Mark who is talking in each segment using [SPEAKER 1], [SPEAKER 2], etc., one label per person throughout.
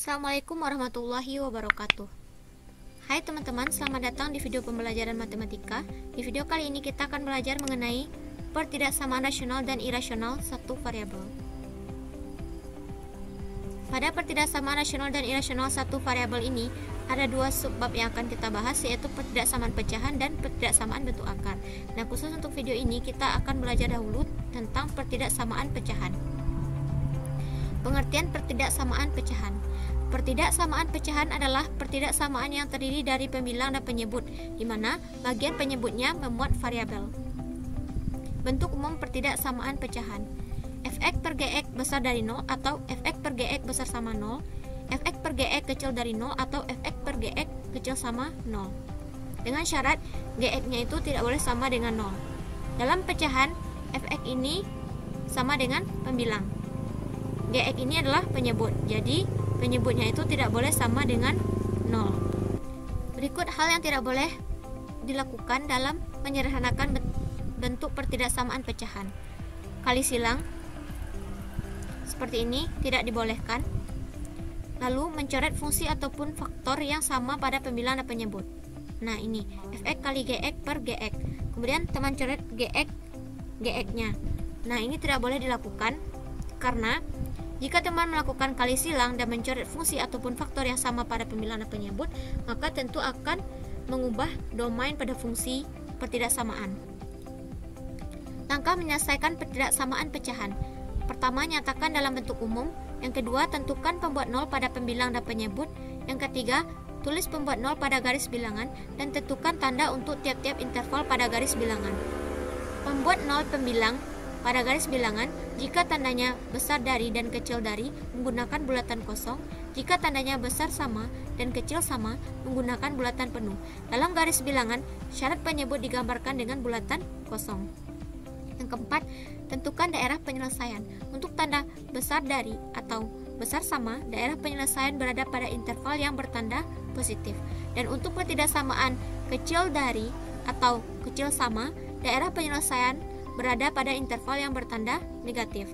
[SPEAKER 1] Assalamualaikum warahmatullahi wabarakatuh. Hai teman-teman, selamat datang di video pembelajaran matematika. Di video kali ini kita akan belajar mengenai pertidaksamaan rasional dan irasional satu variabel. Pada pertidaksamaan rasional dan irasional satu variabel ini ada dua subbab yang akan kita bahas, yaitu pertidaksamaan pecahan dan pertidaksamaan bentuk akar. Nah, khusus untuk video ini kita akan belajar dahulu tentang pertidaksamaan pecahan. Pengertian pertidaksamaan pecahan. Pertidaksamaan pecahan adalah pertidaksamaan yang terdiri dari pembilang dan penyebut, di mana bagian penyebutnya memuat variabel. Bentuk umum pertidaksamaan pecahan: fx per gx besar dari 0 atau fx per gx besar sama 0, fx per gx kecil dari 0 atau fx per gx kecil sama 0. Dengan syarat gx-nya itu tidak boleh sama dengan 0. Dalam pecahan, fx ini sama dengan pembilang. Gx ini adalah penyebut, jadi penyebutnya itu tidak boleh sama dengan 0. Berikut hal yang tidak boleh dilakukan dalam menyederhanakan bentuk pertidaksamaan pecahan. Kali silang seperti ini tidak dibolehkan. Lalu mencoret fungsi ataupun faktor yang sama pada pembilang dan penyebut. Nah, ini fx kali gx per gx. Kemudian teman coret gx-nya. Nah, ini tidak boleh dilakukan karena jika teman melakukan kali silang dan mencoret fungsi ataupun faktor yang sama pada pembilang dan penyebut, maka tentu akan mengubah domain pada fungsi pertidaksamaan. Langkah menyelesaikan pertidaksamaan pecahan. Pertama, nyatakan dalam bentuk umum. Yang kedua, tentukan pembuat 0 pada pembilang dan penyebut. Yang ketiga, tulis pembuat 0 pada garis bilangan dan tentukan tanda untuk tiap-tiap interval pada garis bilangan. Pembuat 0 pembilang pada garis bilangan, jika tandanya besar dari dan kecil dari, menggunakan bulatan kosong. Jika tandanya besar sama dan kecil sama, menggunakan bulatan penuh. Dalam garis bilangan, syarat penyebut digambarkan dengan bulatan kosong. Yang keempat, tentukan daerah penyelesaian. Untuk tanda besar dari atau besar sama, daerah penyelesaian berada pada interval yang bertanda positif. Dan untuk pertidaksamaan kecil dari atau kecil sama, daerah penyelesaian berada pada interval yang bertanda negatif.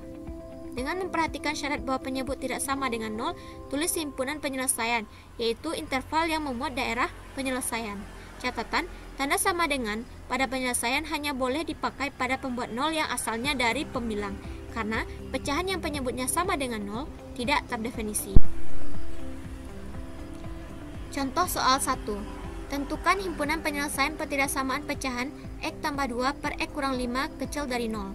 [SPEAKER 1] Dengan memperhatikan syarat bahwa penyebut tidak sama dengan 0, tulis himpunan penyelesaian, yaitu interval yang memuat daerah penyelesaian. Catatan, tanda sama dengan pada penyelesaian hanya boleh dipakai pada pembuat 0 yang asalnya dari pembilang, karena pecahan yang penyebutnya sama dengan 0 tidak terdefinisi. Contoh soal 1. Tentukan himpunan penyelesaian pertidaksamaan pecahan x tambah 2 per x kurang 5 kecil dari 0.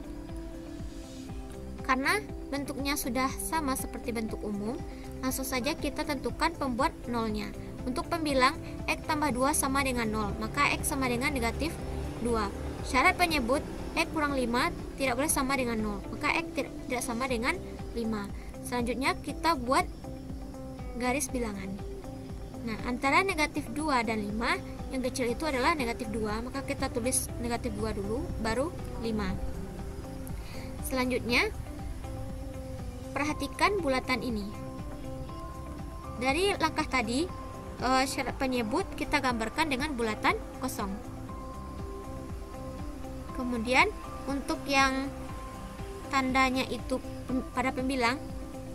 [SPEAKER 1] Karena bentuknya sudah sama seperti bentuk umum, langsung saja kita tentukan pembuat 0-nya. Untuk pembilang, x tambah 2 sama dengan 0, maka x sama dengan negatif 2. Syarat penyebut, x kurang 5 tidak boleh sama dengan 0, maka x tidak sama dengan 5. Selanjutnya kita buat garis bilangan. Nah, antara negatif 2 dan 5, yang kecil itu adalah negatif 2, maka kita tulis negatif 2 dulu, baru 5. Selanjutnya, perhatikan bulatan ini. Dari langkah tadi, syarat penyebut kita gambarkan dengan bulatan kosong. Kemudian, untuk yang tandanya itu pada pembilang,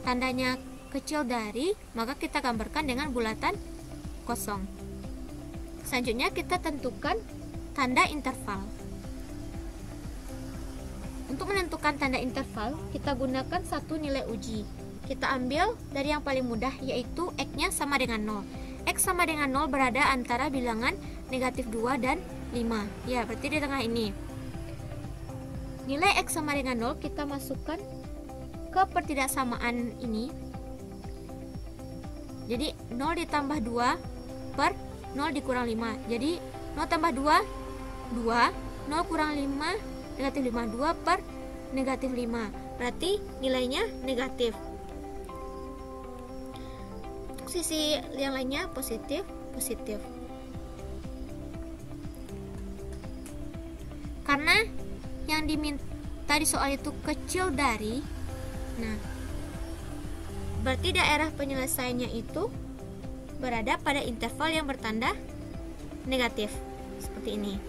[SPEAKER 1] tandanya kecil dari, maka kita gambarkan dengan bulatan kosong. Selanjutnya kita tentukan tanda interval. Untuk menentukan tanda interval, kita gunakan satu nilai uji. Kita ambil dari yang paling mudah, yaitu x-nya sama dengan 0. X sama dengan 0 berada antara bilangan negatif 2 dan 5. Ya, berarti di tengah ini. Nilai x sama dengan 0 kita masukkan ke pertidaksamaan ini. Jadi 0 ditambah 2 per 0 dikurang 5. Jadi 0 tambah 2, 2. 0 kurang 5, negatif 5. 2 per negatif 5. Berarti nilainya negatif. Untuk sisi yang lainnya positif, positif. Karena yang diminta di soal itu kecil dari, nah, berarti daerah penyelesaiannya itu berada pada interval yang bertanda negatif, seperti ini.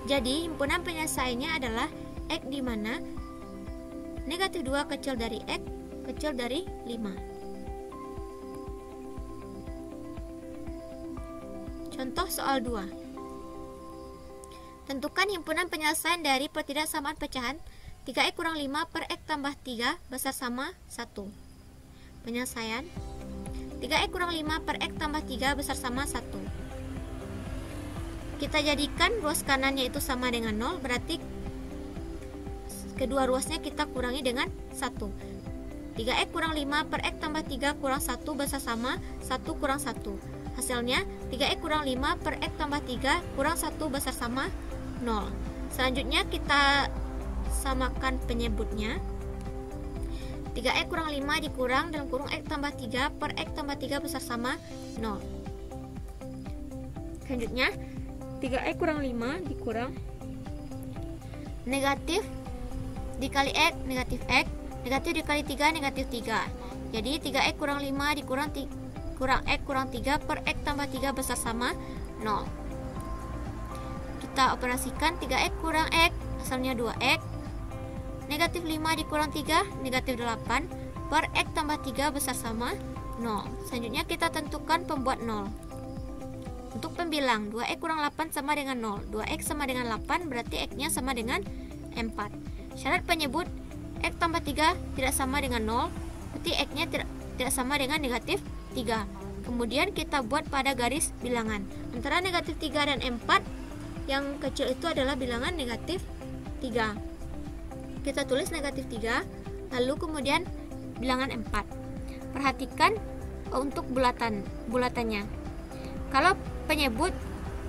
[SPEAKER 1] Jadi, himpunan penyelesaiannya adalah x di mana negatif 2 kecil dari x kecil dari 5. Contoh soal 2. Tentukan himpunan penyelesaian dari pertidaksamaan pecahan 3x kurang 5 per x tambah 3 besar sama 1. Penyelesaian 3x kurang 5 per x tambah 3 besar sama 1. Kita jadikan ruas kanannya itu sama dengan 0, berarti kedua ruasnya kita kurangi dengan 1. 3x kurang 5 per x tambah 3 kurang 1 besar sama 1 kurang 1. Hasilnya 3x kurang 5 per x tambah 3 kurang 1 besar sama 0. Selanjutnya kita samakan penyebutnya. 3x kurang 5 dikurang dalam kurung x tambah 3 per x tambah 3 besar sama 0. Selanjutnya 3x kurang 5 dikurang negatif dikali x, negatif x, negatif dikali 3, negatif 3. Jadi 3x kurang 5 dikurang kurang x kurang 3 per x tambah 3 besar sama 0. Kita operasikan 3x kurang x, hasilnya 2x. Negatif 5 dikurang 3, negatif 8 per x tambah 3 besar sama 0. Selanjutnya kita tentukan pembuat 0. Untuk pembilang 2x kurang 8 sama dengan 0. 2x sama dengan 8 berarti x-nya sama dengan 4. Syarat penyebut x tambah 3 tidak sama dengan 0, berarti x-nya tidak sama dengan negatif 3. Kemudian kita buat pada garis bilangan. Antara negatif 3 dan 4, yang kecil itu adalah bilangan negatif 3. Kita tulis negatif 3, lalu kemudian bilangan 4. Perhatikan untuk bulatannya. Kalau penyebut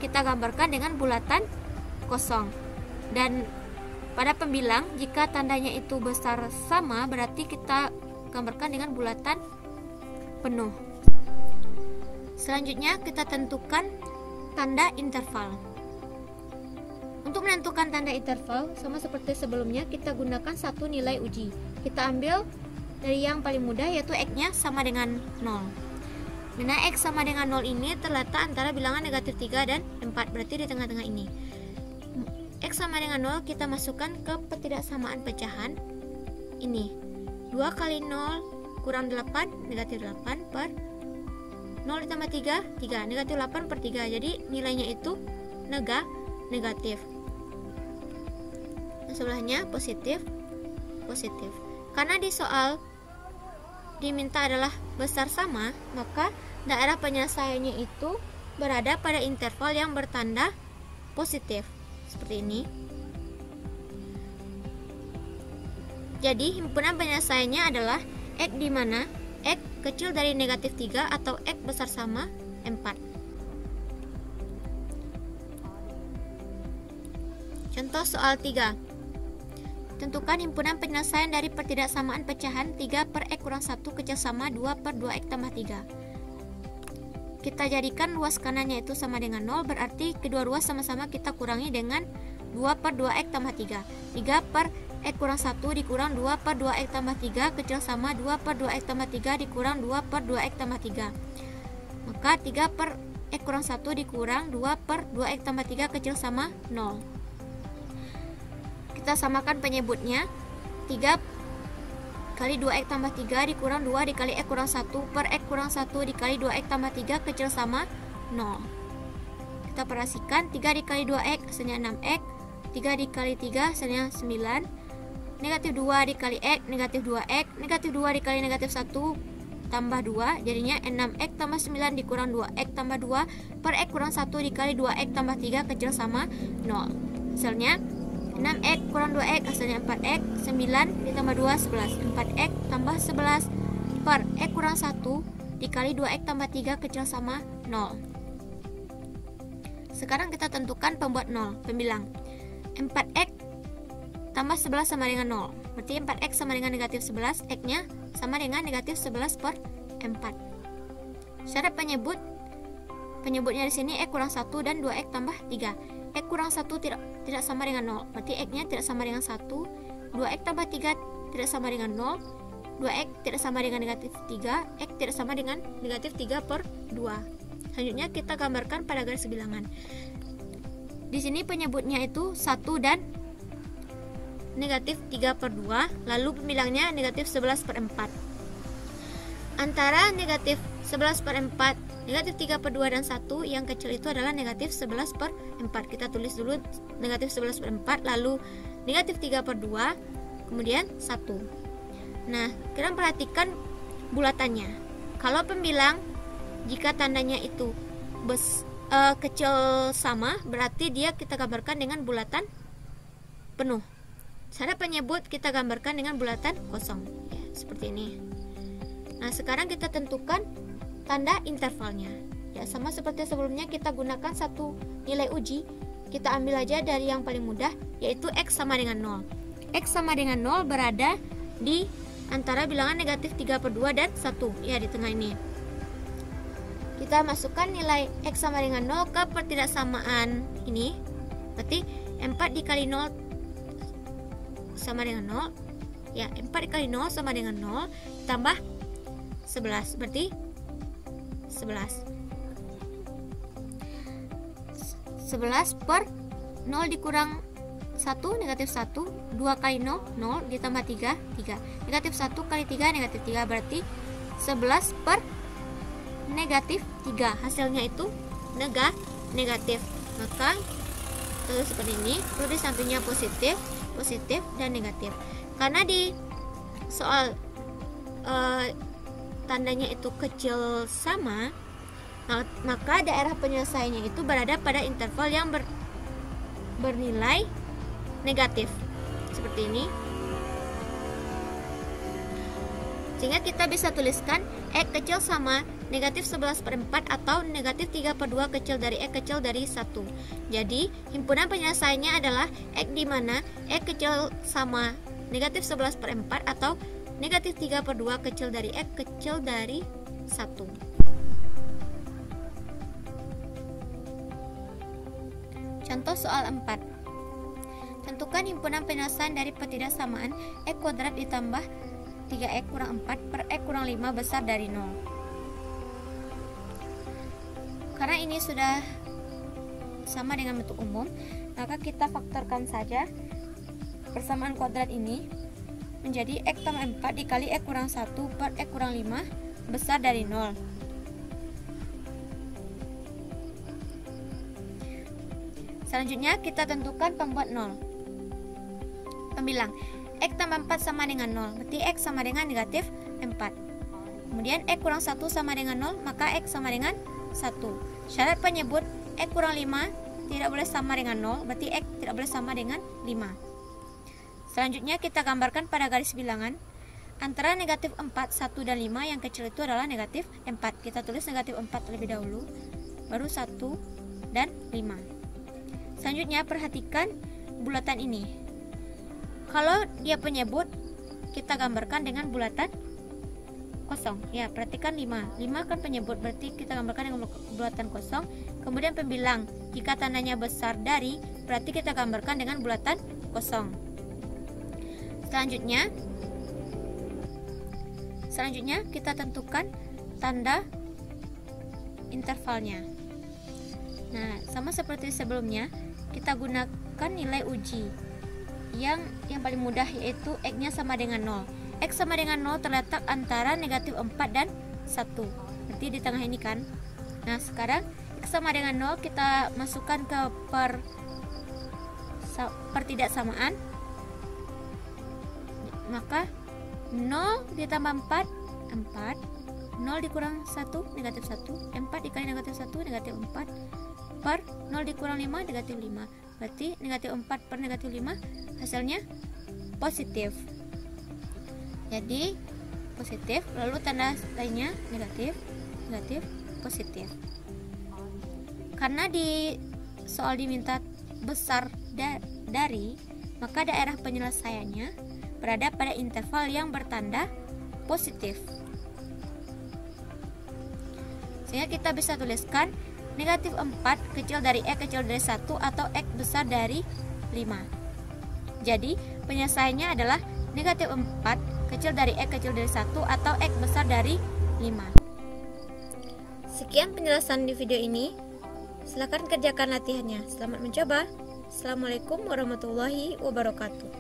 [SPEAKER 1] kita gambarkan dengan bulatan kosong. Dan pada pembilang jika tandanya itu besar sama, berarti kita gambarkan dengan bulatan penuh. Selanjutnya kita tentukan tanda interval. Untuk menentukan tanda interval, sama seperti sebelumnya, kita gunakan satu nilai uji. Kita ambil dari yang paling mudah, yaitu x-nya sama dengan 0. Mana x sama dengan 0 ini terletak antara bilangan negatif 3 dan 4, berarti di tengah-tengah ini. X sama dengan 0 kita masukkan ke pertidaksamaan pecahan ini. 2 kali 0 kurang 8, negatif 8 per 0 ditambah 3, 3, negatif 8 per 3. Jadi nilainya itu negatif. Nah, sebelahnya positif. Karena di soal diminta adalah besar sama, maka daerah penyelesaiannya itu berada pada interval yang bertanda positif. Seperti ini. Jadi himpunan penyelesaiannya adalah x di mana x kecil dari negatif 3 atau x besar sama 4. Contoh soal 3. Tentukan himpunan penyelesaian dari pertidaksamaan pecahan 3 per x kurang 1 kecil sama 2 per 2x tambah 3. Kita jadikan ruas kanannya itu sama dengan 0, berarti kedua ruas sama-sama kita kurangi dengan 2 per 2x tambah 3. 3 per x kurang 1 dikurang 2 per 2x tambah 3 kecil sama 2 per 2x tambah 3 dikurang 2 per 2x tambah 3. Maka 3 per x kurang 1 dikurang 2 per 2x tambah 3 kecil sama 0. Kita samakan penyebutnya. 3 kali 2x tambah 3 dikurang 2 dikali x kurang 1 per x kurang 1 dikali 2x tambah 3 kecil sama 0. Kita perhatikan 3 dikali 2x hasilnya 6x, 3 dikali 3 hasilnya 9, negatif 2 dikali x negatif 2x, negatif 2 dikali negatif 1 tambah 2 jadinya 6x tambah 9 dikurang 2x tambah 2 per x kurang 1 dikali 2x tambah 3 kecil sama 0. Hasilnya 6x kurang 2x hasilnya 4x, 9 ditambah 2, 11. 4x tambah 11 per x kurang 1 dikali 2x tambah 3 kecil sama 0. Sekarang kita tentukan pembuat 0, pembilang. 4x tambah 11 sama dengan 0. Berarti 4x sama dengan negatif 11, x-nya sama dengan negatif 11 per 4. Syarat penyebutnya di sini x kurang 1 dan 2x tambah 3. X kurang 1 tidak sama dengan 0, berarti x-nya tidak sama dengan 1. 2x tambah 3 tidak sama dengan 0. 2x tidak sama dengan negatif 3. X tidak sama dengan negatif 3 per 2. Selanjutnya kita gambarkan pada garis bilangan. Di sini penyebutnya itu 1 dan negatif 3 per 2. Lalu pembilangnya negatif 11 per 4. Antara negatif 11/4, negatif 3/2 dan 1. Yang kecil itu adalah negatif 11/4. Kita tulis dulu negatif 11/4, lalu negatif 3/2, kemudian 1. Nah, kita perhatikan bulatannya. Kalau pembilang, jika tandanya itu kecil sama, berarti dia kita gambarkan dengan bulatan penuh. Syarat penyebut kita gambarkan dengan bulatan kosong, ya, seperti ini. Nah, sekarang kita tentukan tanda intervalnya. Ya, sama seperti sebelumnya, kita gunakan satu nilai uji. Kita ambil aja dari yang paling mudah, yaitu X sama dengan 0. X sama dengan 0 berada di antara bilangan negatif 3/2 dan 1, ya, di tengah ini. Kita masukkan nilai X sama dengan 0 ke pertidaksamaan ini. Berarti 4 dikali 0 sama dengan 0. Ya, 4 dikali 0 sama dengan 0, tambah 11, berarti 11. 11 per 0 dikurang 1, negatif 1. 2 kali 0, 0, ditambah 3, 3. Negatif 1 kali 3, negatif 3, berarti 11 per negatif 3. Hasilnya itu negatif. Maka terus seperti ini, perlu di sampingnya positif, dan negatif. Karena di soal tandanya itu kecil sama, maka daerah penyelesaiannya itu berada pada interval yang bernilai negatif, seperti ini. Sehingga kita bisa tuliskan X kecil sama negatif 11/4 atau negatif 3/2 kecil dari X kecil dari 1. Jadi himpunan penyelesaiannya adalah X di mana X kecil sama negatif 11/4 atau negatif 3/2 kecil dari X kecil dari 1. Contoh soal 4. Tentukan himpunan penyelesaian dari pertidaksamaan X kuadrat ditambah 3x kurang 4 per x kurang 5 besar dari 0. Karena ini sudah sama dengan bentuk umum, maka kita faktorkan saja persamaan kuadrat ini menjadi x tambah 4 dikali x kurang 1 per x kurang 5 besar dari 0. Selanjutnya kita tentukan pembuat 0. Pembilang X tambah 4 sama dengan 0, berarti X sama dengan negatif 4. Kemudian X kurang 1 sama dengan 0, maka X sama dengan 1. Syarat penyebut X kurang 5 tidak boleh sama dengan 0, berarti X tidak boleh sama dengan 5. Selanjutnya kita gambarkan pada garis bilangan antara negatif 4, 1, dan 5. Yang kecil itu adalah negatif 4. Kita tulis negatif 4 terlebih dahulu, baru 1 dan 5. Selanjutnya perhatikan bulatan ini. Kalau dia penyebut, kita gambarkan dengan bulatan kosong. Ya, perhatikan 5 kan penyebut, berarti kita gambarkan dengan bulatan kosong. Kemudian pembilang, jika tandanya besar dari, berarti kita gambarkan dengan bulatan kosong. Selanjutnya kita tentukan tanda intervalnya. Nah, sama seperti sebelumnya, kita gunakan nilai uji yang paling mudah, yaitu X-nya sama dengan 0. X sama dengan 0 terletak antara negatif 4 dan 1, berarti di tengah ini kan. Nah, sekarang X sama dengan 0 kita masukkan ke pertidaksamaan. Maka 0 ditambah 4, 0 dikurang 1, negatif 1. 4 dikali negatif 1, negatif 4 per 0 dikurang 5, negatif 5. Berarti negatif 4 per negatif 5 hasilnya positif. Jadi positif, lalu tanda lainnya negatif, positif. Karena di soal diminta besar dari, maka daerah penyelesaiannya berada pada interval yang bertanda positif. Sehingga kita bisa tuliskan negatif 4 kecil dari X kecil dari 1 atau X besar dari 5. Jadi penyelesaiannya adalah negatif 4 kecil dari X kecil dari 1 atau X besar dari 5. Sekian penjelasan di video ini. Silakan kerjakan latihannya. Selamat mencoba. Assalamualaikum warahmatullahi wabarakatuh.